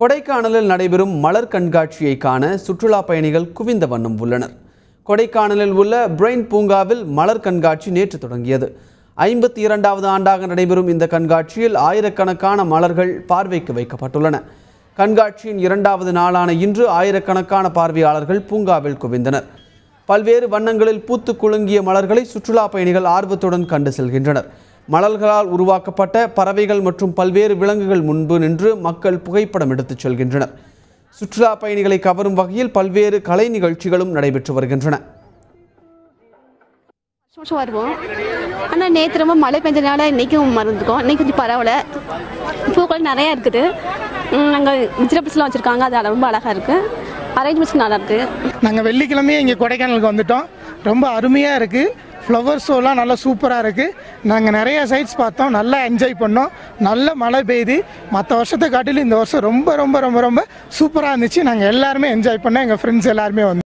கொடைக்கானலில் நடைபெறும் மலர் கண்காட்சியை காண சுற்றுலா பயணிகள் குவிந்த வண்ணம் உள்ளனர். கொடைக்கானலில் உள்ள பிரெயின் பூங்காவில் மலர் கண்காட்சி நேற்று தொடங்கியது. 52வது ஆண்டாக நடைபெறும் இந்த கண்காட்சியில் ஆயிரக்கணக்கான மலர்கள் பார்வைக்கு வைக்கப்பட்டுள்ளன. கண்காட்சியின் 2வது நாளான இன்று ஆயிரக்கணக்கான பார்வையாளர்கள் பூங்காவில் குவிந்தனர். பல்வேறு வண்ணங்களில் பூத்து குலுங்கிய மலர்களை சுற்றுலா பயணிகள் ஆர்வத்துடன் கண்டு செல்கின்றனர். மலர்களால் உருவாக்கப்பட்ட பறவைகள் மற்றும் பல்வேறு விலங்குகள் முன்பு நின்று மக்கள் புகைப்படம் எடுத்துச் செல்கின்றனர். சுற்றுலா பயணிகளை கவரும் வகையில் பல்வேறு கலை நிகழ்ச்சிகளும் நடைபெற்று வருகின்றன. வருவோம், ஆனால் நேற்று ரொம்ப மழை பெஞ்சதுனால இன்றைக்கும் மறந்துருக்கோம். இன்றைக்கி கொஞ்சம் பரவாயில்ல, பூக்கள் நிறையா இருக்குது. நாங்கள் வெஜிடபிள்ஸ்லாம் வச்சுருக்காங்க, அது ரொம்ப அழகாக இருக்குது. அரேஞ்ச்மெண்ட்ஸ் நல்லா இருக்குது. நாங்கள் வெள்ளிக்கிழமையே இங்கே கொடைக்கானலுக்கு வந்துட்டோம். ரொம்ப அருமையாக இருக்குது. ஃப்ளவர் ஷோலாம் நல்லா சூப்பராக இருக்குது. நாங்கள் நிறைய சைட்ஸ் பார்த்தோம், நல்லா என்ஜாய் பண்ணோம். நல்ல மழை பெய்யுது. மற்ற வருஷத்தை காட்டிலும் இந்த வருஷம் ரொம்ப ரொம்ப ரொம்ப ரொம்ப சூப்பராக இருந்துச்சு. நாங்கள் எல்லாருமே என்ஜாய் பண்ணோம். எங்கள் ஃப்ரெண்ட்ஸ் எல்லாருமே வந்து